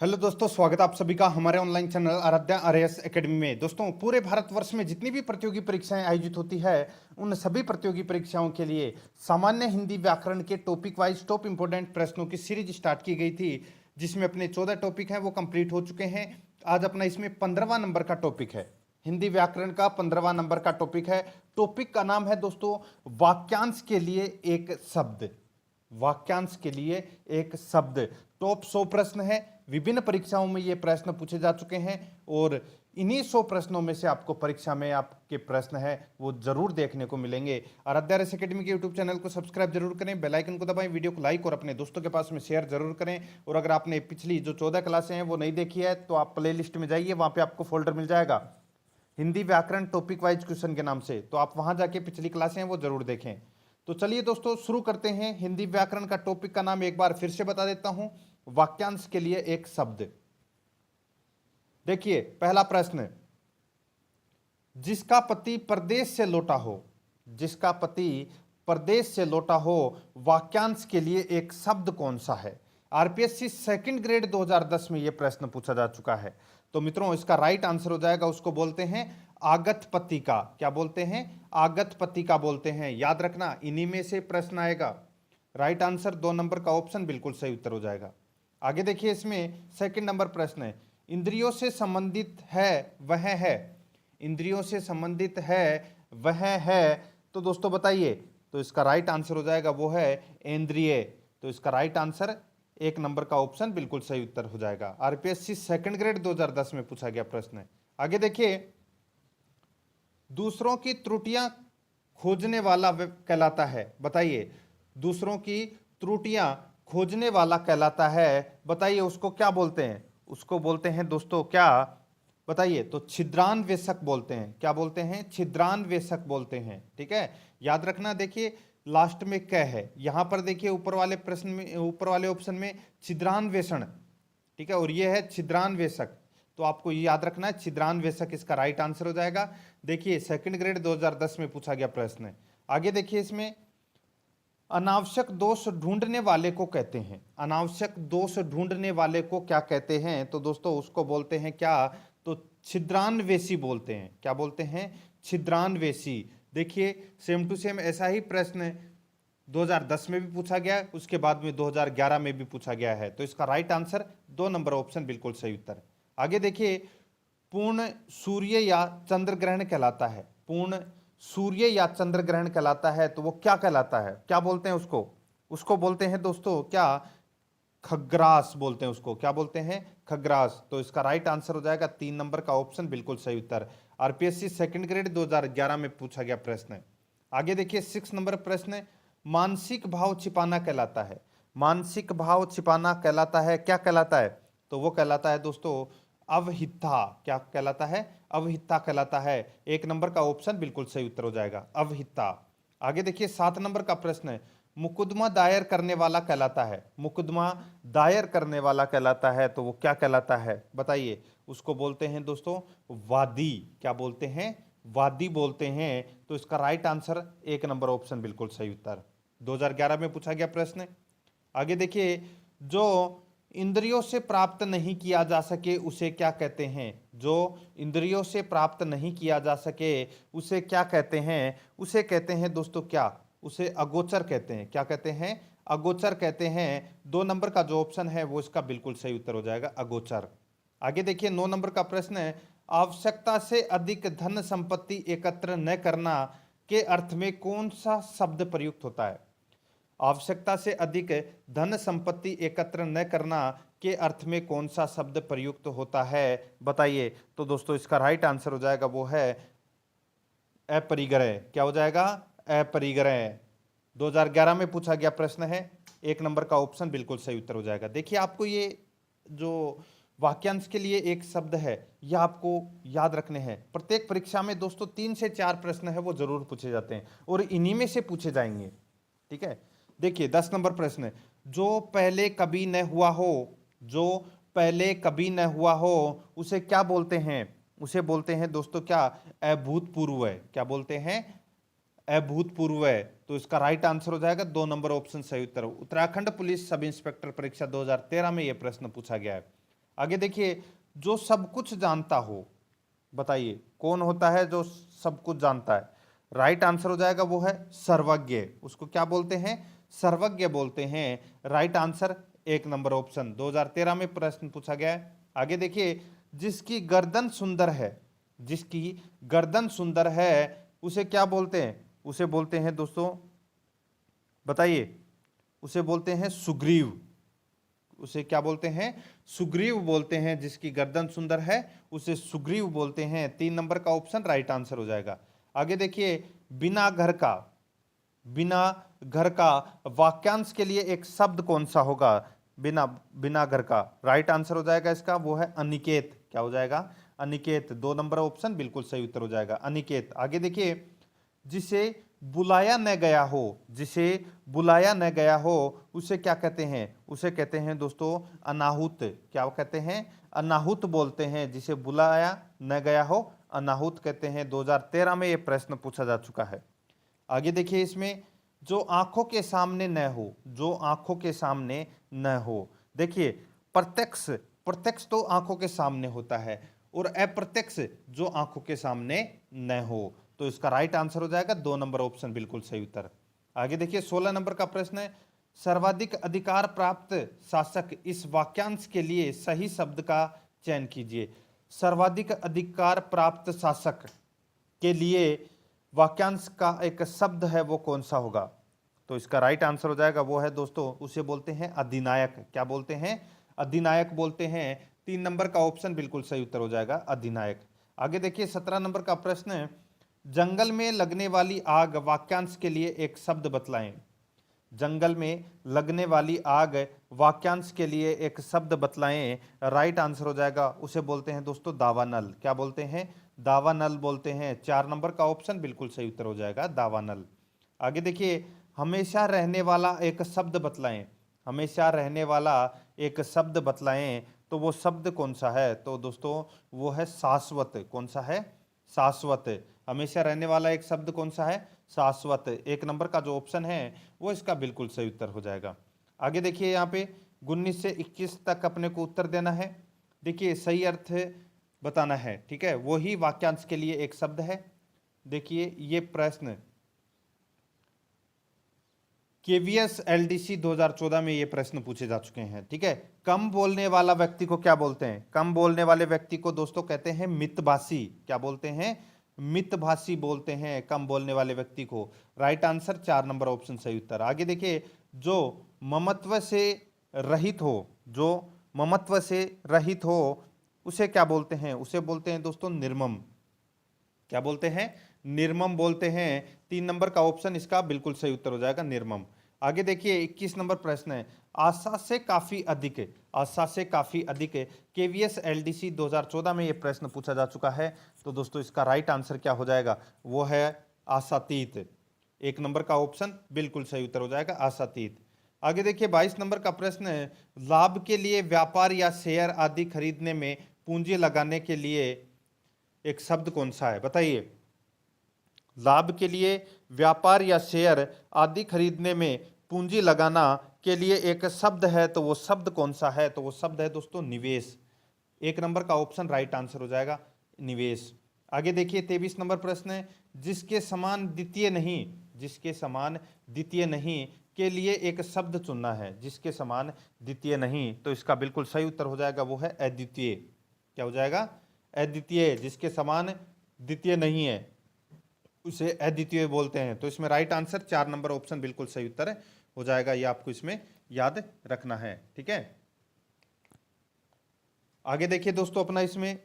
Hello दोस्तों, स्वागत है आप सभी का हमारे online channel Aaradhya RAS academy में। दोस्तों, पूरे भारतवर्ष में जितनी भी प्रतियोगी परीक्षाएं आयोजित होती है उन सभी प्रतियोगी परीक्षाओं के लिए सामान्य हिंदी व्याकरण के टॉपिक वाइज टॉप इंपोर्टेंट प्रश्नों की सीरीज स्टार्ट की गई थी, जिसमें अपने 14 टॉपिक हैं वो कंप्लीट हो चुके हैं। आज अपना इसमें 15वां नंबर का टॉपिक है। हिंदी व्याकरण का 15वां नंबर का टॉपिक है। टॉपिक का नाम है दोस्तों वाक्यांश के लिए एक शब्द। वाक्यांश के लिए एक शब्द। टॉप 100 प्रश्न है। विभिन्न परीक्षाओं में ये प्रश्न पूछे जा चुके हैं और इन्हीं 100 प्रश्नों में से आपको परीक्षा में आपके प्रश्न है वो जरूर देखने को मिलेंगे। आराध्या आरएएस एकेडमी के यूट्यूब चैनल को सब्सक्राइब जरूर करें, बेल आइकन को दबाएं, वीडियो को लाइक और अपने दोस्तों के पास में शेयर जरूर करें। और अगर आपने पिछली जो 14 क्लासें हैं वो नहीं देखी है तो आप प्ले लिस्ट में जाइए, वहां पर आपको फोल्डर मिल जाएगा हिंदी व्याकरण टॉपिक वाइज क्वेश्चन के नाम से, तो आप वहां जाके पिछली क्लासें हैं वो जरूर देखें। तो चलिए दोस्तों शुरू करते हैं। हिंदी व्याकरण का टॉपिक का नाम एक बार फिर से बता देता हूं, वाक्यांश के लिए एक शब्द। देखिए पहला प्रश्न, जिसका पति परदेश से लौटा हो, जिसका पति परदेश से लौटा हो, वाक्यांश के लिए एक शब्द कौन सा है? आरपीएससी सेकंड ग्रेड 2010 में यह प्रश्न पूछा जा चुका है। तो मित्रों इसका राइट आंसर हो जाएगा, उसको बोलते हैं आगत पति का। क्या बोलते हैं? आगत पति का बोलते हैं। याद रखना इन्हीं में से प्रश्न आएगा। राइट आंसर 2 नंबर का ऑप्शन बिल्कुल सही उत्तर हो जाएगा। आगे देखिए, इसमें सेकंड नंबर प्रश्न है, इंद्रियों से संबंधित है वह है। इंद्रियों से संबंधित है वह है, तो दोस्तों बताइए। तो इसका राइट आंसर हो जाएगा वो है इंद्रिय। तो इसका राइट आंसर 1 नंबर का ऑप्शन बिल्कुल सही उत्तर हो जाएगा। आरपीएससी सेकंड ग्रेड 2010 में पूछा गया प्रश्न है। आगे देखिए, दूसरों की त्रुटियां खोजने वाला कहलाता है। बताइए, दूसरों की त्रुटियां खोजने वाला कहलाता है, बताइए उसको क्या बोलते हैं? उसको बोलते हैं दोस्तों क्या? बताइए। तो छिद्रान्वेषक बोलते हैं। क्या बोलते हैं? छिद्रान्वेषक बोलते हैं। ठीक है, याद रखना। देखिए लास्ट में क है, यहां पर देखिए ऊपर वाले प्रश्न में, ऊपर वाले ऑप्शन में छिद्रान्वेषण, ठीक है, और ये है छिद्रान्वेषक। तो आपको ये याद रखना है, छिद्रान्वेषक इसका राइट आंसर हो जाएगा। देखिए सेकंड ग्रेड 2010 में पूछा गया प्रश्न है। आगे देखिए, इसमें अनावश्यक दोष ढूंढने वाले को कहते हैं। अनावश्यक दोष ढूंढने वाले को क्या कहते हैं? तो दोस्तों उसको बोलते हैं क्या? तो छिद्रान्वेषी बोलते हैं। क्या बोलते हैं? छिद्रान्वेषी। देखिए सेम टू सेम ऐसा ही प्रश्न 2010 में भी पूछा गया, उसके बाद में 2011 में भी पूछा गया है। तो इसका राइट आंसर 2 नंबर ऑप्शन बिल्कुल सही उत्तर। आगे देखिए, पूर्ण सूर्य या चंद्र ग्रहण कहलाता है। पूर्ण सूर्य या चंद्र ग्रहण कहलाता है, तो वो क्या कहलाता है? क्या बोलते हैं उसको? उसको बोलते हैं दोस्तों क्या? खग्रास बोलते हैं उसको। क्या बोलते हैं? खग्रास। तो इसका राइट आंसर हो जाएगा 3 नंबर का ऑप्शन बिल्कुल सही उत्तर। आरपीएससी सेकंड ग्रेड 2011 में पूछा गया प्रश्न है। आगे देखिए 6 नंबर प्रश्न, मानसिक भाव छिपाना कहलाता है। मानसिक भाव छिपाना कहलाता है, क्या कहलाता है? तो वो कहलाता है दोस्तों अवहिता। क्या कहलाता है? अवहिता कहलाता है। 1 नंबर का ऑप्शन बिल्कुल सही उत्तर हो जाएगा, अवहिता। आगे देखिए 7 नंबर का प्रश्न है, मुकदमा दायर करने वाला कहलाता है। मुकदमा दायर करने वाला कहलाता है, तो वो क्या कहलाता है? बताइए। उसको बोलते हैं दोस्तों वादी। क्या बोलते हैं? वादी बोलते हैं। तो इसका राइट आंसर 1 नंबर ऑप्शन बिल्कुल सही उत्तर। 2011 में पूछा गया प्रश्न। आगे देखिए, जो इंद्रियों से प्राप्त नहीं किया जा सके उसे क्या कहते हैं? जो इंद्रियों से प्राप्त नहीं किया जा सके उसे क्या कहते हैं? उसे कहते हैं दोस्तों क्या? उसे अगोचर कहते हैं। क्या कहते हैं? अगोचर कहते हैं। 2 नंबर का जो ऑप्शन है वो इसका बिल्कुल सही उत्तर हो जाएगा, अगोचर। आगे देखिए 9 नंबर का प्रश्न है, आवश्यकता से अधिक धन संपत्ति एकत्र न करना के अर्थ में कौन सा शब्द प्रयुक्त होता है? आवश्यकता से अधिक धन संपत्ति एकत्र न करना के अर्थ में कौन सा शब्द प्रयुक्त होता है? बताइए। तो दोस्तों इसका राइट आंसर हो जाएगा वो है अपरिग्रह। क्या हो जाएगा? अपरिग्रह। 2011 में पूछा गया प्रश्न है। 1 नंबर का ऑप्शन बिल्कुल सही उत्तर हो जाएगा। देखिए आपको ये जो वाक्यांश के लिए एक शब्द है यह आपको याद रखने हैं। प्रत्येक परीक्षा में दोस्तों 3 से 4 प्रश्न है वो जरूर पूछे जाते हैं और इन्हीं में से पूछे जाएंगे। ठीक है, देखिए 10 नंबर प्रश्न, जो पहले कभी न हुआ हो, जो पहले कभी न हुआ हो उसे क्या बोलते हैं? उसे बोलते हैं दोस्तों क्या? अभूतपूर्व। क्या बोलते हैं? अभूतपूर्व। तो इसका राइट आंसर हो जाएगा 2 नंबर ऑप्शन सही उत्तर। उत्तराखंड पुलिस सब इंस्पेक्टर परीक्षा 2013 में यह प्रश्न पूछा गया है। आगे देखिए, जो सब कुछ जानता हो, बताइए कौन होता है जो सब कुछ जानता है? राइट आंसर हो जाएगा वो है सर्वज्ञ। उसको क्या बोलते हैं? सर्वज्ञ बोलते हैं। राइट आंसर एक नंबर ऑप्शन, 2013 में प्रश्न पूछा गया है। आगे देखिए, जिसकी गर्दन सुंदर है, जिसकी गर्दन सुंदर है उसे क्या बोलते हैं? उसे बोलते हैं दोस्तों, बताइए, उसे बोलते हैं सुग्रीव। उसे क्या बोलते हैं? सुग्रीव बोलते हैं। जिसकी गर्दन सुंदर है उसे सुग्रीव बोलते हैं। 3 नंबर का ऑप्शन राइट आंसर हो जाएगा। आगे देखिए, बिना घर का, बिना घर का वाक्यांश के लिए एक शब्द कौन सा होगा? बिना बिना घर का राइट आंसर हो जाएगा इसका, वो है अनिकेत। क्या हो जाएगा? अनिकेत। 2 नंबर ऑप्शन बिल्कुल सही उत्तर हो जाएगा, अनिकेत। आगे देखिए, जिसे बुलाया न गया हो, जिसे बुलाया न गया हो उसे क्या कहते हैं? उसे कहते हैं दोस्तों अनाहुत। क्या कहते हैं? अनाहुत बोलते हैं। जिसे बुलाया न गया हो अनाहुत कहते हैं। 2013 में यह प्रश्न पूछा जा चुका है। आगे देखिए, इसमें जो आंखों के सामने न हो, जो आंखों के सामने न हो, देखिए प्रत्यक्ष, प्रत्यक्ष तो आंखों के सामने होता है, और अप्रत्यक्ष जो आंखों के सामने न हो, तो इसका राइट आंसर हो जाएगा 2 नंबर ऑप्शन बिल्कुल सही उत्तर। आगे देखिए, 16 नंबर का प्रश्न है, सर्वाधिक अधिकार प्राप्त शासक, इस वाक्यांश के लिए सही शब्द का चयन कीजिए। सर्वाधिक अधिकार प्राप्त शासक के लिए वाक्यांश का एक शब्द है, वो कौन सा होगा? तो इसका राइट आंसर हो जाएगा वो है दोस्तों, उसे बोलते हैं अधिनायक। क्या बोलते हैं? अधिनायक बोलते हैं। 3 नंबर का ऑप्शन बिल्कुल सही उत्तर हो जाएगा, अधिनायक। आगे देखिए, 17 नंबर का प्रश्न है, जंगल में लगने वाली आग वाक्यांश के लिए एक शब्द बतलाएं। जंगल में लगने वाली आग वाक्यांश के लिए एक शब्द बतलाएं। राइट आंसर हो जाएगा, उसे बोलते हैं दोस्तों दावानल। क्या बोलते हैं? दावानल बोलते हैं। 4 नंबर का ऑप्शन बिल्कुल सही उत्तर हो जाएगा, दावानल। आगे देखिए, हमेशा रहने वाला एक शब्द बतलाएं। हमेशा रहने वाला एक शब्द बतलाएं, तो वो शब्द कौन सा है? तो दोस्तों वो है शाश्वत। कौन सा है? शाश्वत। हमेशा रहने वाला एक शब्द कौन सा है? शाश्वत। 1 नंबर का जो ऑप्शन है वो इसका बिल्कुल सही उत्तर हो जाएगा। आगे देखिए, यहाँ पे 19 से 21 तक अपने को उत्तर देना है। देखिए सही अर्थ बताना है, ठीक है, वही वाक्यांश के लिए एक शब्द है। देखिए ये प्रश्न केवीएस एलडीसी 2014 में ये प्रश्न पूछे जा चुके हैं, ठीक है। कम बोलने वाला व्यक्ति को क्या बोलते हैं? कम बोलने वाले व्यक्ति को दोस्तों कहते हैं मितभाषी। क्या बोलते हैं? मितभाषी बोलते हैं कम बोलने वाले व्यक्ति को। राइट आंसर 4 नंबर ऑप्शन सही उत्तर। आगे देखिए, जो ममत्व से रहित हो, जो ममत्व से रहित हो उसे क्या बोलते हैं? उसे बोलते हैं दोस्तों निर्मम। क्या बोलते हैं? निर्मम बोलते हैं। 3 नंबर का ऑप्शन इसका बिल्कुल सही उत्तर हो जाएगा, निर्मम। आगे देखिए, 21 नंबर प्रश्न है, आशा से काफी अधिक, आशा से काफी अधिक केवीएस एलडीसी 2014 में यह प्रश्न पूछा जा चुका है। तो दोस्तों इसका राइट आंसर क्या हो जाएगा? वो है आशातीत। 1 नंबर का ऑप्शन बिल्कुल सही उत्तर हो जाएगा, आशातीत। आगे देखिए, 22 नंबर का प्रश्न है, लाभ के लिए व्यापार या शेयर आदि खरीदने में पूंजी लगाने के लिए एक शब्द कौन सा है? बताइए। लाभ के लिए व्यापार या शेयर आदि खरीदने में पूंजी लगाना के लिए एक शब्द है, तो वो शब्द कौन सा है? तो वो शब्द है दोस्तों निवेश। 1 नंबर का ऑप्शन राइट आंसर हो जाएगा, निवेश। आगे देखिए, 23 नंबर प्रश्न है, जिसके समान द्वितीय नहीं, जिसके समान द्वितीय नहीं के लिए एक शब्द चुनना है। जिसके समान द्वितीय नहीं, तो इसका बिल्कुल सही उत्तर हो जाएगा, वो है अद्वितीय। क्या हो जाएगा? अद्वितीय। जिसके समान द्वितीय नहीं है उसे अद्वितीय बोलते हैं। तो इसमें राइट आंसर 4 नंबर ऑप्शन बिल्कुल सही उत्तर हो जाएगा। ये आपको इसमें याद रखना है, ठीक है। आगे देखिए दोस्तों, अपना इसमें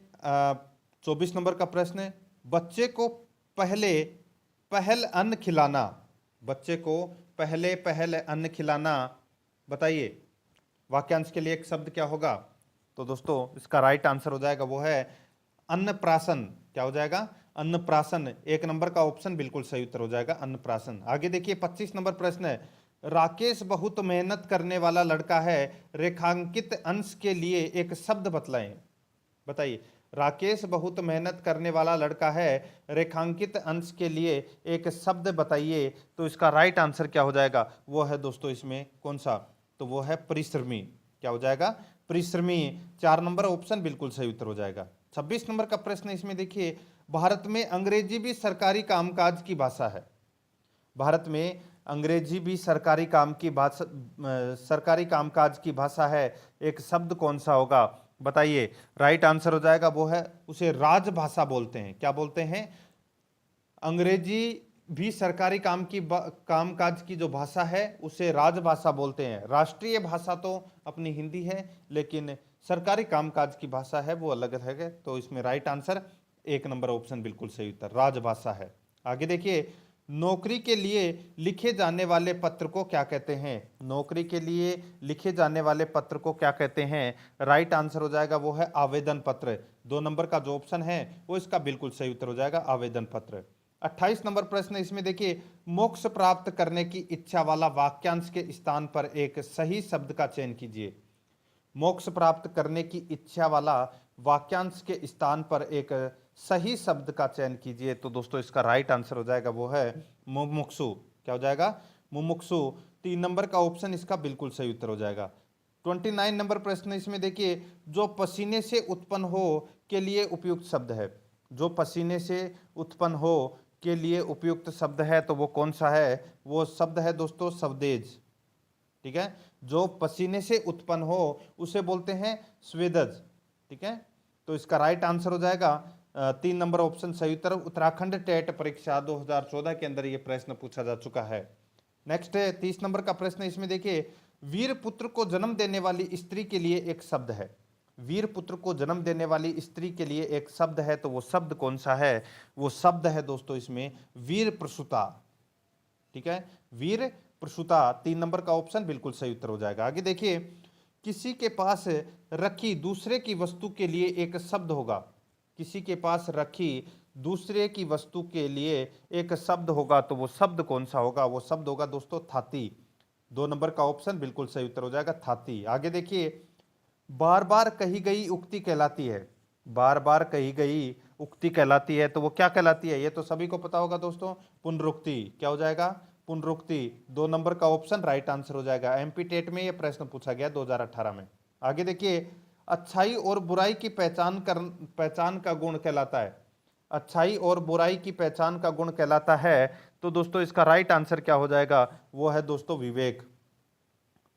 24 नंबर का प्रश्न है, बच्चे को पहल अन्न खिलाना, बच्चे को पहल अन्न खिलाना, बताइए वाक्यांश के लिए एक शब्द क्या होगा? तो दोस्तों इसका राइट आंसर हो जाएगा, वो है अन्नप्राशन। क्या हो जाएगा? अन्नप्राशन। 1 नंबर का ऑप्शन बिल्कुल सही उत्तर हो जाएगा, अन्नप्राशन। आगे देखिए, 25 नंबर प्रश्न है, राकेश बहुत मेहनत करने वाला लड़का है, रेखांकित अंश के लिए एक शब्द बतलाएं। बताइए, राकेश बहुत मेहनत करने वाला लड़का है, रेखांकित अंश के लिए एक शब्द बताइए। तो इसका राइट आंसर क्या हो जाएगा? वो है दोस्तों इसमें कौन सा? तो वो है परिश्रमी। क्या हो जाएगा? परिश्रमी। 4 नंबर ऑप्शन बिल्कुल सही उत्तर हो जाएगा। 26 नंबर का प्रश्न इसमें देखिए, भारत में अंग्रेजी भी सरकारी कामकाज की भाषा है। भारत में अंग्रेजी भी सरकारी सरकारी कामकाज की भाषा है। एक शब्द कौन सा होगा बताइए। राइट आंसर हो जाएगा वो है, उसे राजभाषा बोलते हैं। क्या बोलते हैं? अंग्रेजी भी सरकारी कामकाज की जो भाषा है उसे राजभाषा बोलते हैं। राष्ट्रीय भाषा तो अपनी हिंदी है, लेकिन सरकारी कामकाज की भाषा है वो अलग है। तो इसमें राइट आंसर 1 नंबर ऑप्शन बिल्कुल सही उत्तर, राजभाषा है। आगे देखिए, नौकरी के लिए लिखे जाने वाले पत्र को क्या कहते हैं? नौकरी के लिए लिखे जाने वाले पत्र को क्या कहते हैं? राइट आंसर हो जाएगा वो है आवेदन पत्र। 2 नंबर का जो ऑप्शन है वो इसका बिल्कुल सही उत्तर हो जाएगा, आवेदन पत्र। 28 नंबर प्रश्न इसमें देखिए, मोक्ष प्राप्त करने की इच्छा वाला वाक्यांश के स्थान पर एक सही शब्द का चयन कीजिए। मोक्ष प्राप्त करने की इच्छा वाला वाक्यांश के स्थान पर एक सही शब्द का चयन कीजिए। तो दोस्तों इसका राइट आंसर हो जाएगा वो है मुमुक्षु। क्या हो जाएगा? मुमुक्षु। 3 नंबर का ऑप्शन इसका बिल्कुल सही उत्तर हो जाएगा। 29 नंबर प्रश्न इसमें देखिए, जो पसीने से उत्पन्न हो के लिए उपयुक्त शब्द है। जो पसीने से उत्पन्न हो के लिए उपयुक्त शब्द है तो वो कौन सा है? वो शब्द है दोस्तों स्वदेज। ठीक है, जो पसीने से उत्पन्न हो उसे बोलते हैं स्वेदज। ठीक है, तो इसका राइट आंसर हो जाएगा 3 नंबर ऑप्शन सही उत्तर। उत्तराखंड टेट परीक्षा 2014 के अंदर यह प्रश्न पूछा जा चुका है। नेक्स्ट है 30 नंबर का प्रश्न इसमें देखिए, वीर पुत्र को जन्म देने वाली स्त्री के लिए एक शब्द है। वीर पुत्र को जन्म देने वाली स्त्री के लिए एक शब्द है, तो वो शब्द कौन सा है? वो शब्द है दोस्तों इसमें वीर प्रसूता। ठीक है, वीर प्रसूता। 3 नंबर का ऑप्शन बिल्कुल सही उत्तर हो जाएगा। आगे देखिए, किसी के पास रखी दूसरे की वस्तु के लिए एक शब्द होगा। किसी के पास रखी दूसरे की वस्तु के लिए एक शब्द होगा, तो वो शब्द कौन सा होगा? वो शब्द होगा दोस्तों थाती। 2 नंबर का ऑप्शन बिल्कुल सही उत्तर हो जाएगा, थाती। आगे देखिए, बार बार कही गई उक्ति कहलाती है। बार बार कही गई उक्ति कहलाती है, तो वो क्या कहलाती है? ये तो सभी को पता होगा दोस्तों, पुनरुक्ति। क्या हो जाएगा? पुनरुक्ति। 2 नंबर का ऑप्शन राइट आंसर हो जाएगा। एमपी टेट में ये प्रश्न पूछा गया 2018 में। आगे देखिए, अच्छाई और बुराई की पहचान का गुण कहलाता है। अच्छाई और बुराई की पहचान का गुण कहलाता है, तो दोस्तों इसका राइट आंसर क्या हो जाएगा? वो है दोस्तों विवेक।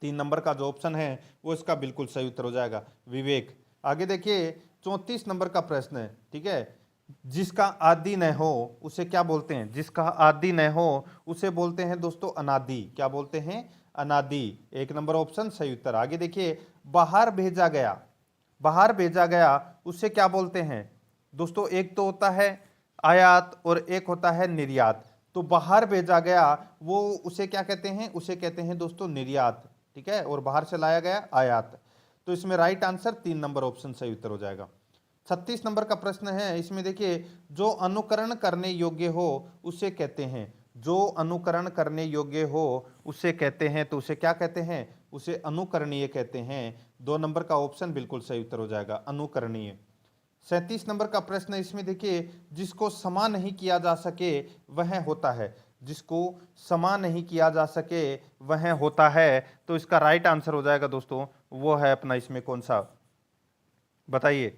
3 नंबर का जो ऑप्शन है वो इसका बिल्कुल सही उत्तर हो जाएगा, विवेक। आगे देखिए, 34 नंबर का प्रश्न है। ठीक है, जिसका आदि न हो उसे क्या बोलते हैं? जिसका आदि न हो उसे बोलते हैं दोस्तों अनादि। क्या बोलते हैं? अनादि। 1 नंबर ऑप्शन सही उत्तर। आगे देखिए, बाहर भेजा गया। बाहर भेजा गया उसे क्या बोलते हैं? दोस्तों एक तो होता है आयात और एक होता है निर्यात। तो बाहर भेजा गया वो उसे क्या कहते हैं? उसे कहते हैं दोस्तों निर्यात। ठीक है, और बाहर से लाया गया आयात। तो इसमें राइट आंसर 3 नंबर ऑप्शन सही उत्तर हो जाएगा। 36 नंबर का प्रश्न है इसमें देखिए, जो अनुकरण करने योग्य हो उसे कहते हैं। जो अनुकरण करने योग्य हो उसे कहते हैं, तो उसे क्या कहते हैं? उसे अनुकरणीय कहते हैं। 2 नंबर का ऑप्शन बिल्कुल सही उत्तर हो जाएगा, अनुकरणीय। 37 नंबर का प्रश्न इसमें देखिए, जिसको समा नहीं किया जा सके वह होता है। जिसको समा नहीं किया जा सके वह होता है, तो इसका राइट आंसर हो जाएगा दोस्तों वो है अपना इसमें कौन सा बताइए?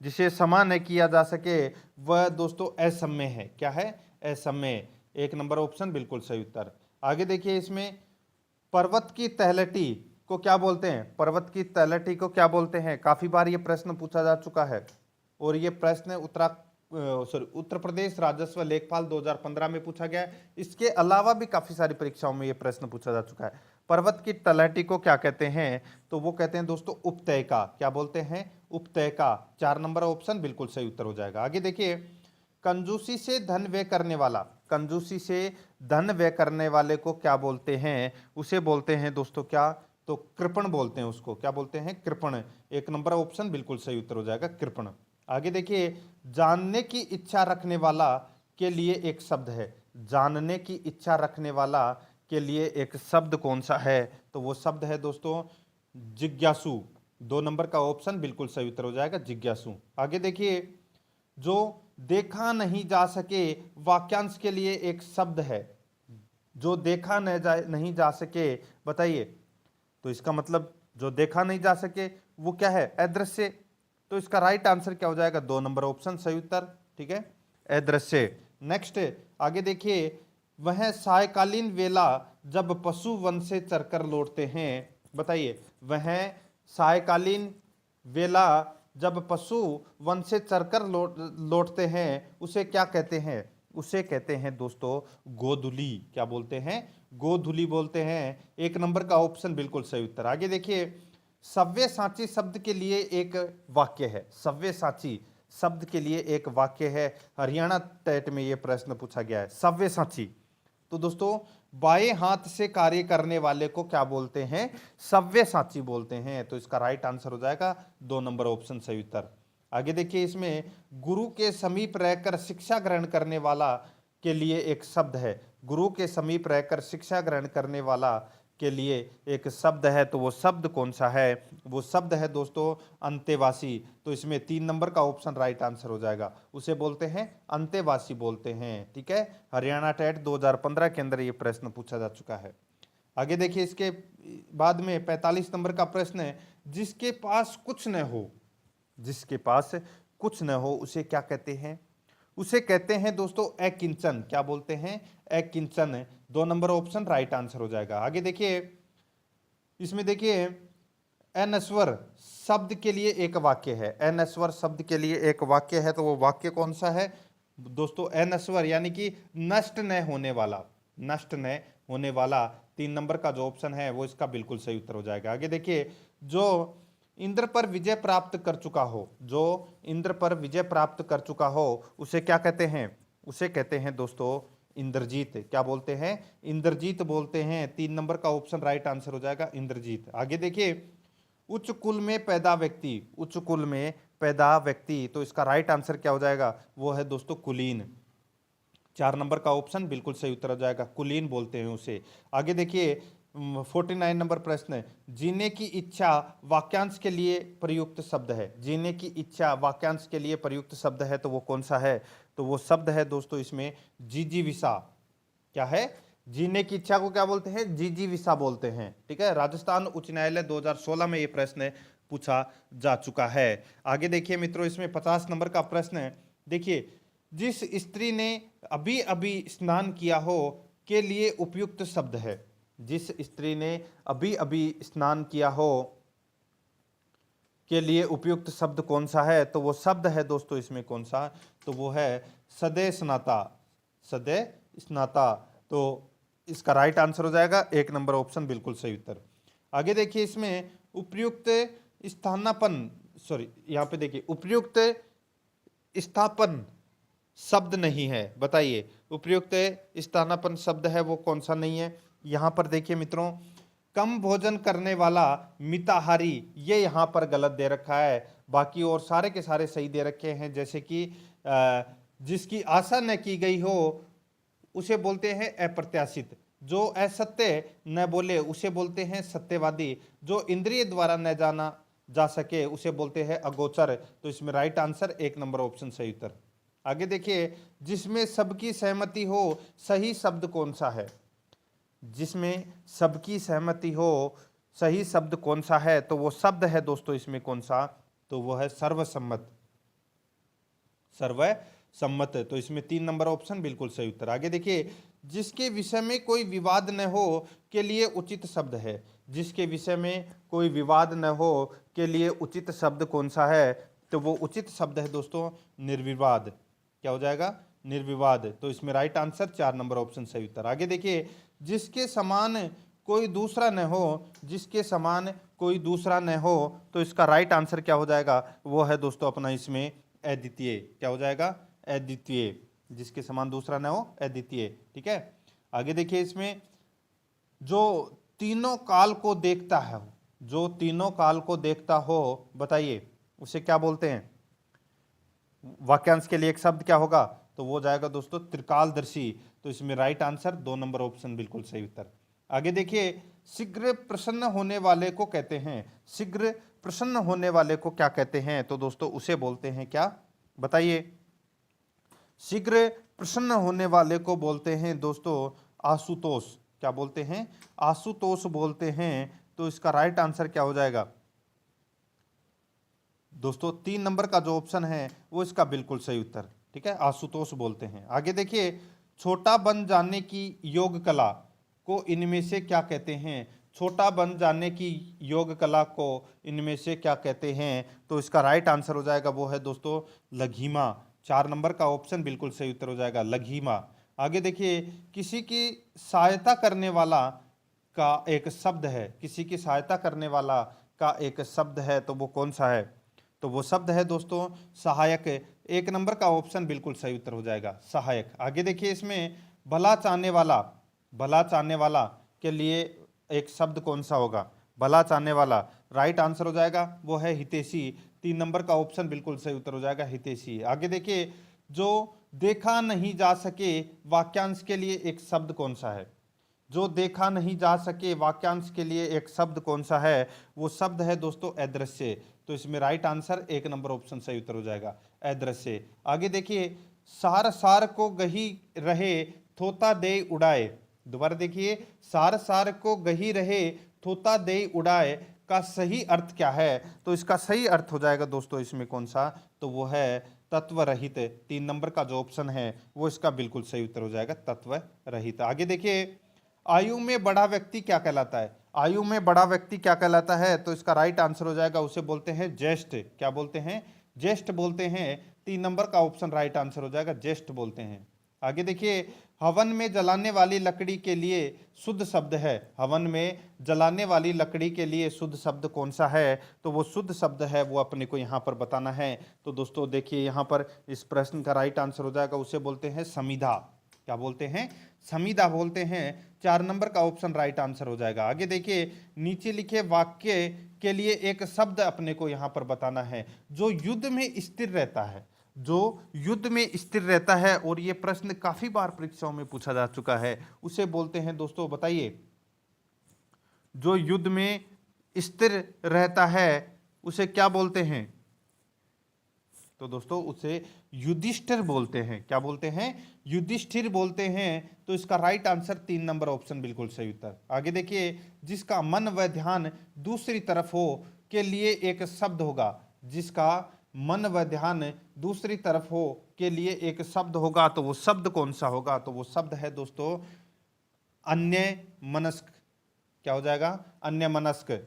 जिसे समा नहीं किया जा सके वह दोस्तों असम्य है। क्या है? असम्य। 1 नंबर ऑप्शन बिल्कुल सही उत्तर। आगे देखिए, इसमें पर्वत की तलहटी को क्या बोलते हैं? पर्वत की तलहटी को क्या बोलते हैं? काफी बार ये प्रश्न पूछा जा चुका है, और ये प्रश्न उत्तर प्रदेश राजस्व लेखपाल 2015 में पूछा गया है। इसके अलावा भी काफी सारी परीक्षाओं में ये प्रश्न पूछा जा चुका है। पर्वत की तलहटी को क्या कहते हैं? तो वो कहते हैं दोस्तों उपत्यका। क्या बोलते हैं? उपत्यका। 4 नंबर ऑप्शन बिल्कुल सही उत्तर हो जाएगा। आगे देखिए, कंजूसी से धन व्यय करने वाला, कंजूसी से धन व्यय करने वाले को क्या बोलते हैं? उसे बोलते हैं दोस्तों क्या? तो कृपण बोलते हैं उसको। क्या बोलते हैं? कृपण। 1 नंबर ऑप्शन बिल्कुल सही उत्तर हो जाएगा, कृपण। आगे देखिए, जानने की इच्छा रखने वाला के लिए एक शब्द है। जानने की इच्छा रखने वाला के लिए एक शब्द कौन सा है? तो वो शब्द है दोस्तों जिज्ञासु। 2 नंबर का ऑप्शन बिल्कुल सही उत्तर हो जाएगा, जिज्ञासु। आगे देखिए, जो देखा नहीं जा सके वाक्यांश के लिए एक शब्द है। जो नहीं जा सके बताइए, तो इसका मतलब जो देखा नहीं जा सके वो क्या है, अदृश्य। तो इसका राइट आंसर क्या हो जाएगा, 2 नंबर ऑप्शन सही उत्तर, ठीक है, अदृश्य। नेक्स्ट आगे देखिए, वह सायकालीन वेला जब पशु वन से चरकर लौटते हैं, बताइए, वह सायकालीन वेला जब पशु वन से चरकर लौटते हैं उसे क्या कहते हैं, उसे कहते हैं दोस्तों गोधुली। क्या बोलते हैं, गोधुली बोलते हैं। 1 नंबर का ऑप्शन बिल्कुल सही उत्तर। आगे देखिए, सव्यसाची शब्द के लिए एक वाक्य है, सव्यसाची शब्द के लिए एक वाक्य है। हरियाणा टेट में यह प्रश्न पूछा गया है, सव्यसाची। तो दोस्तों बाएं हाथ से कार्य करने वाले को क्या बोलते हैं, सव्यसाची बोलते हैं। तो इसका राइट आंसर हो जाएगा 2 नंबर ऑप्शन सही उत्तर। आगे देखिए, इसमें गुरु के समीप रहकर शिक्षा ग्रहण करने वाला के लिए एक शब्द है, गुरु के समीप रहकर शिक्षा ग्रहण करने वाला के लिए एक शब्द है, तो वो शब्द कौन सा है, वो शब्द है दोस्तों अंतेवासी। तो इसमें 3 नंबर का ऑप्शन राइट आंसर हो जाएगा, उसे बोलते हैं अंतेवासी बोलते हैं, ठीक है। हरियाणा टेट 2015 के अंदर ये प्रश्न पूछा जा चुका है। आगे देखिए, इसके बाद में 45 नंबर का प्रश्न है, जिसके पास कुछ न हो, जिसके पास कुछ न हो उसे क्या कहते हैं, उसे कहते हैं दोस्तों अकिंचन। क्या बोलते हैं, अकिंचन। 2 नंबर ऑप्शन राइट आंसर हो जाएगा। आगे देखिए, इसमें देखिए अनश्वर शब्द के लिए एक वाक्य है, अनश्वर शब्द के लिए एक वाक्य है, तो वो वाक्य कौन सा है दोस्तों, अनश्वर यानी कि नष्ट न होने वाला, नष्ट न होने वाला। 3 नंबर का जो ऑप्शन है वो इसका बिल्कुल सही उत्तर हो जाएगा। आगे देखिए, जो इंद्र पर विजय प्राप्त कर चुका हो, जो इंद्र पर विजय प्राप्त कर चुका हो उसे क्या कहते हैं, उसे कहते हैं दोस्तों इंद्रजीत। क्या बोलते हैं, इंद्रजीत बोलते हैं। 3 नंबर का ऑप्शन राइट आंसर हो जाएगा इंद्रजीत। आगे देखिए, उच्च कुल में पैदा व्यक्ति, उच्च कुल में पैदा व्यक्ति, तो इसका राइट आंसर क्या हो जाएगा, वो है दोस्तों कुलीन। 4 नंबर का ऑप्शन बिल्कुल सही उत्तर हो जाएगा, कुलीन बोलते हैं उसे। आगे देखिए, 49 नंबर प्रश्न है, जीने की इच्छा वाक्यांश के लिए प्रयुक्त शब्द है, जीने की इच्छा वाक्यांश के लिए प्रयुक्त शब्द है, तो वो कौन सा है, तो वो शब्द है दोस्तों इसमें जिजीविषा। क्या है, जीने की इच्छा को क्या बोलते हैं, जिजीविषा बोलते हैं, ठीक है। राजस्थान उच्च न्यायालय 2016 में ये प्रश्न पूछा जा चुका है। आगे देखिए मित्रों, इसमें 50 नंबर का प्रश्न है, देखिए, जिस स्त्री ने अभी अभी स्नान किया हो के लिए उपयुक्त शब्द है, जिस स्त्री ने अभी अभी स्नान किया हो के लिए उपयुक्त शब्द कौन सा है, तो वो शब्द है दोस्तों इसमें कौन सा, तो वो है सदय स्नाता, सदय स्नाता। तो इसका राइट आंसर हो जाएगा 1 नंबर ऑप्शन बिल्कुल सही उत्तर। आगे देखिए, इसमें उपयुक्त स्थानापन्न, सॉरी यहाँ पे देखिए उपयुक्त स्थापन शब्द नहीं है, बताइए उपयुक्त स्थानापन्न शब्द है वो कौन सा नहीं है। यहां पर देखिए मित्रों, कम भोजन करने वाला मिताहारी, ये यहां पर गलत दे रखा है, बाकी और सारे के सारे सही दे रखे हैं। जैसे कि जिसकी आशा न की गई हो उसे बोलते हैं अप्रत्याशित, जो असत्य न बोले उसे बोलते हैं सत्यवादी, जो इंद्रिय द्वारा न जाना जा सके उसे बोलते हैं अगोचर। तो इसमें राइट आंसर 1 नंबर ऑप्शन सही उत्तर। आगे देखिए, जिसमें सबकी सहमति हो, सही शब्द कौन सा है, जिसमें सबकी सहमति हो, सही शब्द कौन सा है, तो वो शब्द है दोस्तों इसमें कौन सा, तो वो है सर्वसम्मत, सर्वसम्मत। तो इसमें 3 नंबर ऑप्शन बिल्कुल सही उत्तर। आगे देखिए, जिसके विषय में कोई विवाद न हो के लिए उचित शब्द है, जिसके विषय में कोई विवाद न हो के लिए उचित शब्द कौन सा है, तो वो उचित शब्द है दोस्तों निर्विवाद। क्या हो जाएगा, निर्विवाद। तो इसमें राइट आंसर 4 नंबर ऑप्शन सही उत्तर। आगे देखिए, जिसके समान कोई दूसरा न हो, जिसके समान कोई दूसरा न हो, तो इसका राइट आंसर क्या हो जाएगा, वो है दोस्तों अपना इसमें अद्वितीय। क्या हो जाएगा, अद्वितीय, जिसके समान दूसरा न हो, अद्वितीय, ठीक है। आगे देखिए, इसमें जो तीनों काल को देखता है, जो तीनों काल को देखता हो, बताइए उसे क्या बोलते हैं, वाक्यांश के लिए एक शब्द क्या होगा, तो वो जाएगा दोस्तों त्रिकालदर्शी। तो इसमें राइट आंसर 2 नंबर ऑप्शन बिल्कुल सही उत्तर। आगे देखिए, शीघ्र प्रसन्न होने वाले को कहते हैं, शीघ्र प्रसन्न होने वाले को क्या कहते हैं, तो दोस्तों उसे बोलते हैं क्या, बताइए, शीघ्र प्रसन्न होने वाले को बोलते हैं दोस्तों आशुतोष। क्या बोलते हैं, आशुतोष बोलते हैं। तो इसका राइट आंसर क्या हो जाएगा, दोस्तों 3 नंबर का जो ऑप्शन है वो इसका बिल्कुल सही उत्तर, ठीक है, आशुतोष बोलते हैं। आगे देखिए, छोटा बन जाने की योग कला को इनमें से क्या कहते हैं? छोटा बन जाने की योग कला को इनमें से क्या कहते हैं? तो इसका राइट आंसर हो जाएगा वो है दोस्तों लघिमा। 4 नंबर का ऑप्शन बिल्कुल सही उत्तर हो जाएगा लघिमा। आगे देखिए, किसी की सहायता करने वाला का एक शब्द है, किसी की सहायता करने वाला का एक शब्द है, तो वो कौन सा है? तो वो शब्द है दोस्तों सहायक। 1 नंबर का ऑप्शन बिल्कुल सही उत्तर हो जाएगा सहायक। आगे देखिए, इसमें भला चाहने वाला, भला चाहने वाला के लिए एक शब्द कौन सा होगा? भला चाहने वाला, राइट आंसर हो जाएगा वो है हितैषी। 3 नंबर का ऑप्शन बिल्कुल सही उत्तर हो जाएगा हितैषी। आगे देखिए, जो देखा नहीं जा सके वाक्यांश के लिए एक शब्द कौन सा है? जो देखा नहीं जा सके वाक्यांश के लिए एक शब्द कौन सा है? वो शब्द है दोस्तों अदृश्य। तो इसमें राइट आंसर 1 नंबर ऑप्शन सही उत्तर हो जाएगा अदृश्य। आगे देखिए, सार सार को गही रहे थोता दे उड़ाए। दोबारा देखिए, सार सार को गही रहे थोता दे उड़ाए का सही अर्थ क्या है? तो इसका सही अर्थ हो जाएगा दोस्तों इसमें कौन सा? तो वो है तत्व रहित। 3 नंबर का जो ऑप्शन है वो इसका बिल्कुल सही उत्तर हो जाएगा तत्व रहित। आगे देखिए, आयु में बड़ा व्यक्ति क्या कहलाता है? आयु में बड़ा व्यक्ति क्या कहलाता है? तो इसका राइट आंसर हो जाएगा, उसे बोलते हैं ज्येष्ठ। क्या बोलते हैं? ज्येष्ठ बोलते हैं। 3 नंबर का ऑप्शन राइट आंसर हो जाएगा ज्येष्ठ बोलते हैं। आगे देखिए, हवन में जलाने वाली लकड़ी के लिए शुद्ध शब्द है। हवन में जलाने वाली लकड़ी के लिए शुद्ध शब्द कौन सा है? तो वो शुद्ध शब्द है वो अपने को यहाँ पर बताना है। तो दोस्तों देखिए, यहाँ पर इस प्रश्न का राइट आंसर हो जाएगा, उसे बोलते हैं समिधा। क्या बोलते हैं? समिधा बोलते हैं। 4 नंबर का ऑप्शन राइट आंसर हो जाएगा। आगे देखिए, नीचे लिखे वाक्य के लिए एक शब्द अपने को यहाँ पर बताना है जो युद्ध में स्थिर रहता है, जो युद्ध में स्थिर रहता है, और ये प्रश्न काफी बार परीक्षाओं में पूछा जा चुका है। उसे बोलते हैं दोस्तों, बताइए, जो युद्ध में स्थिर रहता है उसे क्या बोलते हैं? तो दोस्तों उसे युधिष्ठिर बोलते हैं। क्या बोलते हैं? युधिष्ठिर बोलते हैं। तो इसका राइट आंसर 3 नंबर ऑप्शन बिल्कुल सही उत्तर। आगे देखिए, जिसका मन व ध्यान दूसरी तरफ हो के लिए एक शब्द होगा। जिसका मन व ध्यान दूसरी तरफ हो के लिए एक शब्द होगा, तो वो शब्द कौन सा होगा? तो वो शब्द है दोस्तों अन्य मनस्क। क्या हो जाएगा? अन्य मनस्क।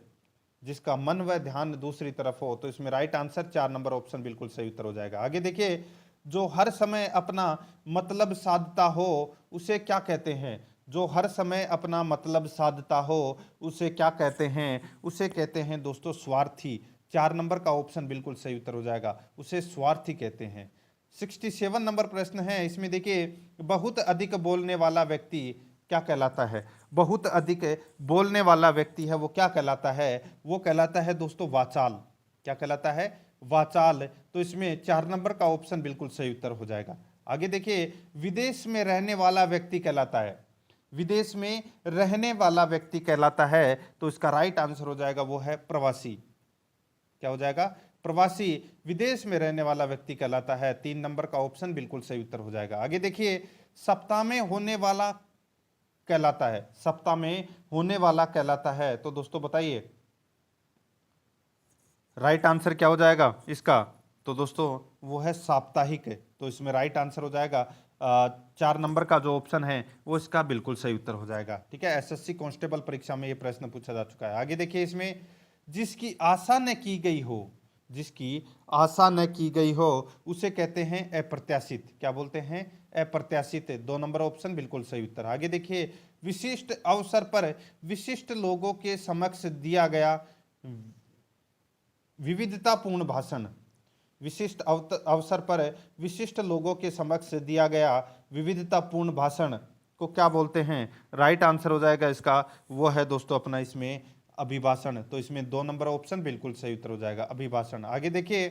जिसका मन व ध्यान दूसरी तरफ हो, तो इसमें राइट आंसर 4 नंबर ऑप्शन बिल्कुल सही उत्तर हो जाएगा। आगे देखिए, जो हर समय अपना मतलब साधता हो उसे क्या कहते हैं? जो हर समय अपना मतलब साधता हो उसे क्या कहते हैं? उसे कहते हैं दोस्तों स्वार्थी। 4 नंबर का ऑप्शन बिल्कुल सही उत्तर हो जाएगा, उसे स्वार्थी कहते हैं। 67 नंबर प्रश्न है, इसमें देखिए, बहुत अधिक बोलने वाला व्यक्ति क्या कहलाता है? बहुत अधिक बोलने वाला व्यक्ति है वो क्या कहलाता है? वो कहलाता है दोस्तों वाचाल। क्या कहलाता है? वाचाल। तो इसमें 4 नंबर का ऑप्शन बिल्कुल सही उत्तर हो जाएगा। आगे देखिए, विदेश में रहने वाला व्यक्ति कहलाता है। विदेश में रहने वाला व्यक्ति कहलाता है, तो इसका राइट आंसर हो जाएगा वो है प्रवासी। क्या हो जाएगा? प्रवासी। विदेश में रहने वाला व्यक्ति कहलाता है। 3 नंबर का ऑप्शन बिल्कुल सही उत्तर हो जाएगा। आगे देखिए, सप्ताह में होने वाला कहलाता है। सप्ताह में होने वाला कहलाता है, तो दोस्तों बताइए राइट आंसर क्या हो जाएगा इसका? तो दोस्तों वो है साप्ताहिक। तो इसमें राइट आंसर हो जाएगा 4 नंबर का जो ऑप्शन है वो इसका बिल्कुल सही उत्तर हो जाएगा। ठीक है, एसएससी कांस्टेबल परीक्षा में ये प्रश्न पूछा जा चुका है। आगे देखिए, इसमें जिसकी आशा न की गई हो, जिसकी आशा न की गई हो उसे कहते हैं अप्रत्याशित। क्या बोलते हैं? अप्रत्याशित। 2 नंबर ऑप्शन बिल्कुल सही उत्तर। आगे देखिए, विशिष्ट अवसर पर विशिष्ट लोगों के समक्ष दिया गया विविधतापूर्ण भाषण। विशिष्ट अवसर पर विशिष्ट लोगों के समक्ष दिया गया विविधतापूर्ण भाषण को क्या बोलते हैं? राइट आंसर हो जाएगा इसका वो है दोस्तों अपना इसमें अभिभाषण। तो इसमें 2 नंबर ऑप्शन बिल्कुल सही उत्तर हो जाएगा अभिभाषण। आगे देखिए,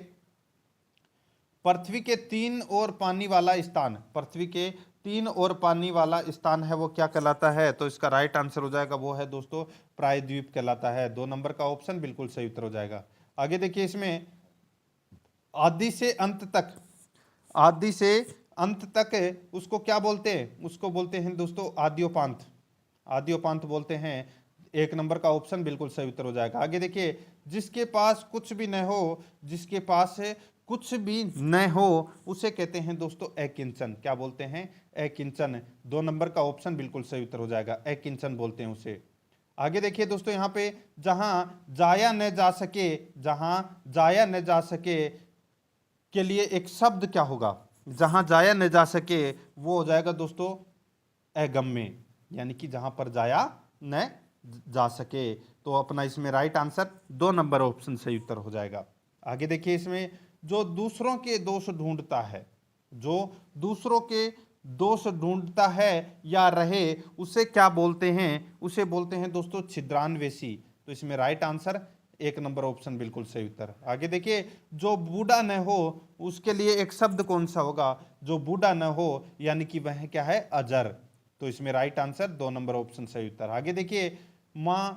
पृथ्वी के 3 ओर पानी वाला स्थान, पृथ्वी के 3 ओर पानी वाला स्थान है वो क्या कहलाता है? तो इसका राइट आंसर हो जाएगा वो है दोस्तों प्रायद्वीप कहलाता है। 2 नंबर का ऑप्शन बिल्कुल सही उत्तर हो जाएगा। आगे देखिए, इसमें आदि से अंत तक, आदि से अंत तक उसको क्या बोलते हैं? उसको बोलते हैं दोस्तों आद्योपांत। आद्योपांत बोलते हैं। 1 नंबर का ऑप्शन बिल्कुल सही उत्तर हो जाएगा। आगे देखिए, जिसके पास कुछ भी न हो, जिसके पास कुछ भी न हो उसे कहते हैं दोस्तों अकिंचन। क्या बोलते हैं? अकिंचन। 2 नंबर का ऑप्शन बिल्कुल सही उत्तर हो जाएगा, अकिंचन बोलते हैं उसे। आगे देखिए दोस्तों, यहाँ पे जहां जाया न जा सके, जहां जाया न जा सके के लिए एक शब्द क्या होगा? जहां जाया न जा सके वो हो जाएगा दोस्तों अगम्य, यानी कि जहां पर जाया न जा सके। तो अपना इसमें राइट आंसर 2 नंबर ऑप्शन सही उत्तर हो जाएगा। आगे देखिए, इसमें जो दूसरों के दोष ढूंढता है, जो दूसरों के दोष ढूंढता है या रहे, उसे क्या बोलते हैं? उसे बोलते हैं दोस्तों छिद्रान्वेषी। तो इसमें राइट आंसर 1 नंबर ऑप्शन बिल्कुल सही उत्तर। आगे देखिए, जो बूढ़ा न हो उसके लिए एक शब्द कौन सा होगा? जो बूढ़ा न हो यानी कि वह क्या है? अजर। तो इसमें राइट आंसर 2 नंबर ऑप्शन सही उत्तर। आगे देखिए, मां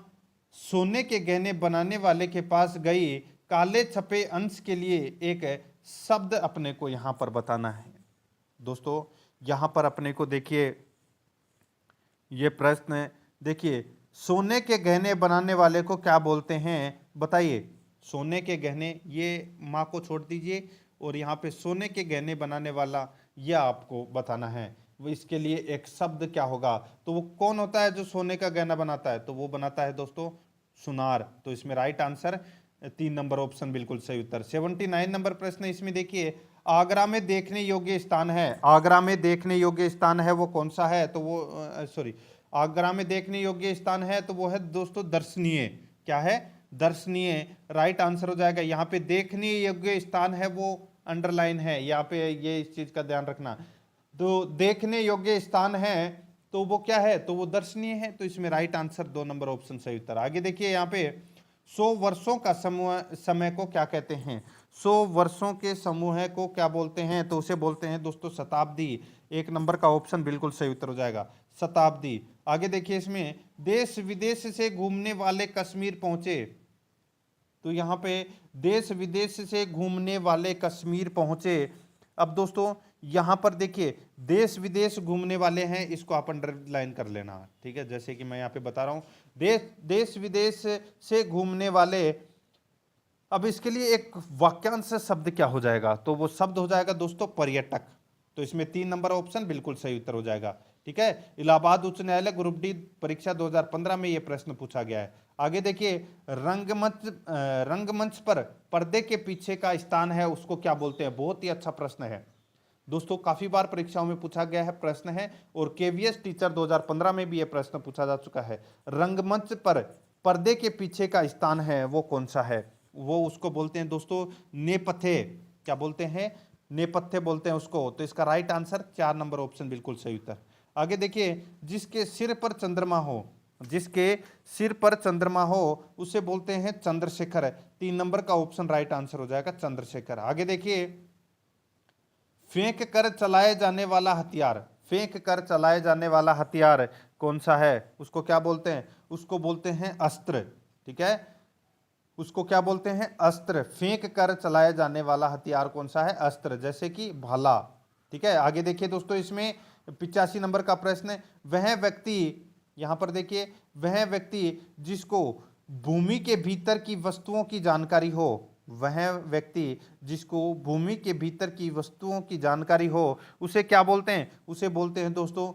सोने के गहने बनाने वाले के पास गई, काले छपे अंश के लिए एक शब्द अपने को यहां पर बताना है। दोस्तों यहां पर अपने को देखिए, ये प्रश्न देखिए, सोने के गहने बनाने वाले को क्या बोलते हैं? बताइए। सोने के गहने, ये माँ को छोड़ दीजिए, और यहाँ पे सोने के गहने बनाने वाला ये आपको बताना है। वो इसके लिए एक शब्द क्या होगा? तो वो कौन होता है जो सोने का गहना बनाता है? तो वो बनाता है दोस्तों सुनार। तो इसमें राइट आंसर 3 नंबर ऑप्शन बिल्कुल सही उत्तर। 79 नंबर प्रश्न इसमें देखिए, आगरा में देखने योग्य स्थान है, आगरा में देखने योग्य स्थान है वो कौन सा है? तो वो सॉरी, आगरा में देखने योग्य स्थान है तो वो है दोस्तों दर्शनीय। क्या है? दर्शनीय। राइट आंसर हो जाएगा। यहाँ पे देखने योग्य स्थान है वो अंडरलाइन है, यहाँ पे ये इस चीज का ध्यान रखना। तो देखने योग्य स्थान है तो वो क्या है? तो वो दर्शनीय है। तो इसमें राइट आंसर 2 नंबर ऑप्शन सही उत्तर। आगे देखिए, यहाँ पे 100 वर्षों का समूह, समय को क्या कहते हैं? 100 वर्षों के समूह को क्या बोलते हैं? तो उसे बोलते हैं दोस्तों शताब्दी। 1 नंबर का ऑप्शन बिल्कुल सही उत्तर हो जाएगा, शताब्दी। आगे देखिए, इसमें देश विदेश से घूमने वाले कश्मीर पहुंचे। तो यहाँ पे देश विदेश से घूमने वाले कश्मीर पहुंचे। अब दोस्तों यहाँ पर देखिए, देश विदेश घूमने वाले हैं, इसको आप अंडरलाइन कर लेना, ठीक है? जैसे कि मैं यहाँ पे बता रहा हूँ, देश विदेश से घूमने वाले। अब इसके लिए एक वाक्यांश शब्द क्या हो जाएगा? तो वो शब्द हो जाएगा दोस्तों पर्यटक। तो इसमें 3 नंबर ऑप्शन बिल्कुल सही उत्तर हो जाएगा, ठीक है? इलाहाबाद उच्च न्यायालय ग्रुप डी परीक्षा 2015 में ये प्रश्न पूछा गया है। आगे देखिए, रंगमंच पर पर्दे के पीछे का स्थान है उसको क्या बोलते हैं? बहुत ही अच्छा प्रश्न है दोस्तों, काफी बार परीक्षाओं में पूछा गया है प्रश्न है, और केवीएस टीचर 2015 में भी यह प्रश्न पूछा जा चुका है। रंगमंच पर पर्दे के पीछे का स्थान है वो कौन सा है? वो उसको बोलते हैं दोस्तों नेपथ्य। क्या बोलते हैं? नेपथ्य बोलते हैं उसको। तो इसका राइट आंसर 4 नंबर ऑप्शन बिल्कुल सही उत्तर। आगे देखिए, जिसके सिर पर चंद्रमा हो, जिसके सिर पर चंद्रमा हो उसे बोलते हैं चंद्रशेखर। 3 नंबर का ऑप्शन राइट आंसर हो जाएगा चंद्रशेखर। आगे देखिए, फेंक कर चलाए जाने वाला हथियार, फेंक कर चलाए जाने वाला हथियार कौन सा है? उसको क्या बोलते हैं? उसको बोलते हैं अस्त्र, ठीक है? उसको क्या बोलते हैं? अस्त्र। फेंक कर चलाया जाने वाला हथियार कौन सा है? अस्त्र, जैसे कि भाला, ठीक है? आगे देखिए दोस्तों, इसमें 85 नंबर का प्रश्न, वह व्यक्ति, यहां पर देखिए, वह व्यक्ति जिसको भूमि के भीतर की वस्तुओं की जानकारी हो, वह व्यक्ति जिसको भूमि के भीतर की वस्तुओं की जानकारी हो उसे क्या बोलते हैं? उसे बोलते हैं दोस्तों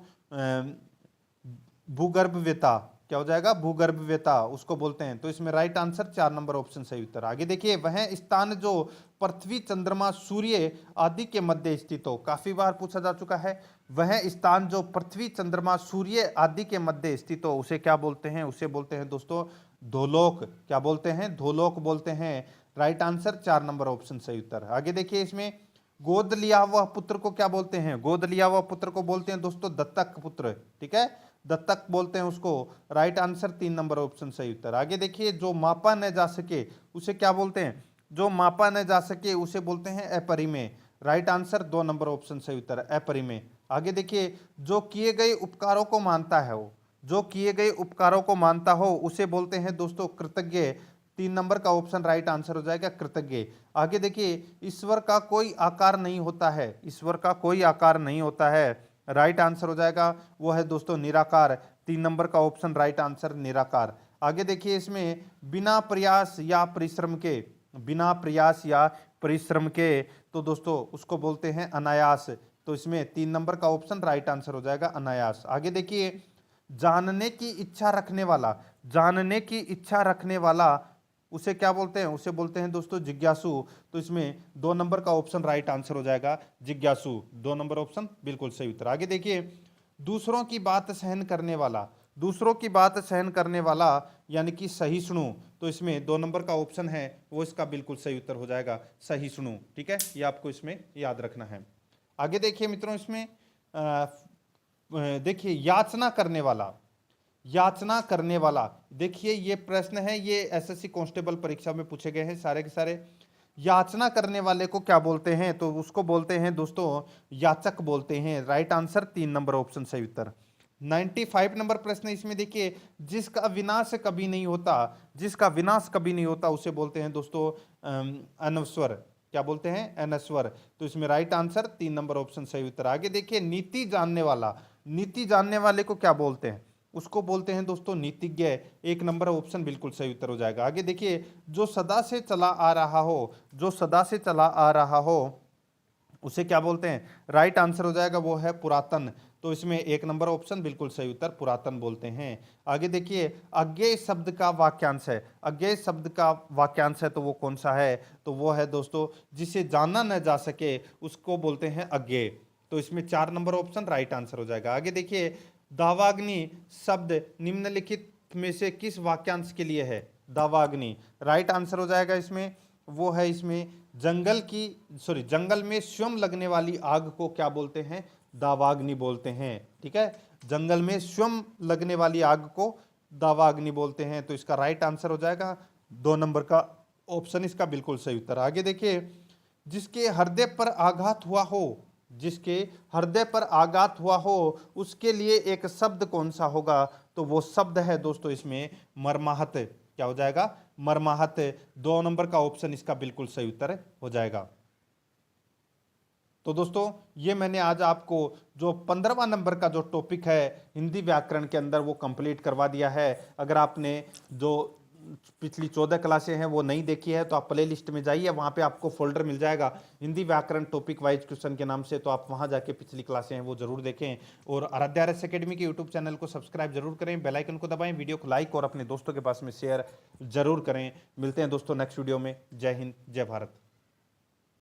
भूगर्भवेत्ता। क्या हो जाएगा? भूगर्भवेत्ता उसको बोलते हैं। तो इसमें राइट आंसर 4 नंबर ऑप्शन सही उत्तर। आगे देखिए, वह स्थान जो पृथ्वी चंद्रमा सूर्य आदि के मध्य स्थित हो, काफी बार पूछा जा चुका है। वह स्थान जो पृथ्वी चंद्रमा सूर्य आदि के मध्य स्थित हो उसे क्या बोलते हैं? उसे बोलते हैं दोस्तों धोलोक। क्या बोलते हैं? धोलोक बोलते हैं। राइट आंसर 4 नंबर ऑप्शन सही उत्तर। आगे देखिए, इसमें गोद लिया हुआ पुत्र को क्या बोलते हैं? गोद लिया हुआ पुत्र को बोलते हैं दोस्तों दत्तक पुत्र, ठीक है? दत्तक बोलते हैं उसको। राइट आंसर 3 नंबर ऑप्शन सही उत्तर। आगे देखिए, जो मापा न जा सके उसे क्या बोलते हैं? जो मापा न जा सके उसे बोलते हैं अपरिमेय। राइट आंसर 2 नंबर ऑप्शन सही उत्तर, अपरिमेय। आगे देखिए, जो किए गए उपकारों को मानता है, वो जो किए गए उपकारों को मानता हो उसे बोलते हैं दोस्तों कृतज्ञ। 3 नंबर का ऑप्शन राइट आंसर हो जाएगा कृतज्ञ। आगे देखिए, ईश्वर का कोई आकार नहीं होता है, ईश्वर का कोई आकार नहीं होता है। राइट आंसर हो जाएगा वो है दोस्तों निराकार। 3 नंबर का ऑप्शन राइट आंसर निराकार। आगे देखिए इसमें बिना प्रयास या परिश्रम के, बिना प्रयास या परिश्रम के, तो दोस्तों उसको बोलते हैं अनायास। तो इसमें 3 नंबर का ऑप्शन राइट आंसर हो जाएगा अनायास। आगे देखिए जानने की इच्छा रखने वाला, जानने की इच्छा रखने वाला उसे क्या बोलते हैं? उसे बोलते हैं दोस्तों जिज्ञासु। तो इसमें 2 नंबर का ऑप्शन राइट आंसर हो जाएगा जिज्ञासु। 2 नंबर ऑप्शन बिल्कुल सही उत्तर। आगे देखिए दूसरों की बात सहन करने वाला, दूसरों की बात सहन करने वाला यानी कि सहिष्णु। तो इसमें 2 नंबर का ऑप्शन है वो इसका बिल्कुल सही उत्तर हो जाएगा सहिष्णु। ठीक है, ये आपको इसमें याद रखना है। आगे देखिए मित्रों इसमें देखिए याचना करने वाला, याचना करने वाला, देखिए ये प्रश्न है, ये एसएससी कांस्टेबल परीक्षा में पूछे गए हैं सारे के सारे। याचना करने वाले को क्या बोलते हैं? तो उसको बोलते हैं दोस्तों याचक बोलते हैं। राइट आंसर 3 नंबर ऑप्शन सही उत्तर। 95 नंबर प्रश्न इसमें देखिए जिसका विनाश कभी नहीं होता, जिसका विनाश कभी नहीं होता उसे बोलते हैं दोस्तों अनश्वर। क्या बोलते हैं? अनश्वर। तो इसमें राइट आंसर 3 नंबर ऑप्शन सही उत्तर। आगे देखिए नीति जानने वाला, नीति जानने वाले को क्या बोलते हैं? उसको बोलते हैं दोस्तों नीतिज्ञ। 1 नंबर ऑप्शन बिल्कुल सही उत्तर हो जाएगा। आगे देखिए जो सदा से चला आ रहा हो, जो सदा से चला आ रहा हो उसे क्या बोलते हैं? राइट आंसर हो जाएगा वो है पुरातन। तो इसमें 1 नंबर ऑप्शन बिल्कुल सही उत्तर पुरातन बोलते हैं। आगे देखिए अज्ञेय शब्द का वाक्यांश है, अज्ञेय शब्द का वाक्यांश है तो वो कौन सा है? तो वो है दोस्तों जिसे जाना न जा सके उसको बोलते हैं अज्ञेय। तो इसमें 4 नंबर ऑप्शन राइट आंसर हो जाएगा। आगे देखिए दावाग्नि शब्द निम्नलिखित में से किस वाक्यांश के लिए है? दावाग्नि राइट आंसर हो जाएगा इसमें वो है इसमें जंगल में स्वयं लगने वाली आग को क्या बोलते हैं? दावाग्नि बोलते हैं। ठीक है, जंगल में स्वयं लगने वाली आग को दावाग्नि बोलते हैं। तो इसका राइट आंसर हो जाएगा 2 नंबर का ऑप्शन इसका बिल्कुल सही उत्तर। आगे देखिए जिसके हृदय पर आघात हुआ हो, जिसके हृदय पर आघात हुआ हो उसके लिए एक शब्द कौन सा होगा? तो वो शब्द है दोस्तों इसमें मर्माहत। क्या हो जाएगा? मर्माहत। 2 नंबर का ऑप्शन इसका बिल्कुल सही उत्तर हो जाएगा। तो दोस्तों ये मैंने आज आपको जो 15वां नंबर का जो टॉपिक है हिंदी व्याकरण के अंदर वो कंप्लीट करवा दिया है। अगर आपने जो पिछली 14 क्लासें हैं वो नहीं देखी है तो आप प्ले लिस्ट में जाइए, वहाँ पे आपको फोल्डर मिल जाएगा हिंदी व्याकरण टॉपिक वाइज क्वेश्चन के नाम से। तो आप वहाँ जाके पिछली क्लासें हैं वो जरूर देखें और आराध्या आरएस एकेडमी के यूट्यूब चैनल को सब्सक्राइब जरूर करें, बेल आइकन को दबाएं, वीडियो को लाइक और अपने दोस्तों के पास में शेयर जरूर करें। मिलते हैं दोस्तों नेक्स्ट वीडियो में। जय हिंद, जय भारत।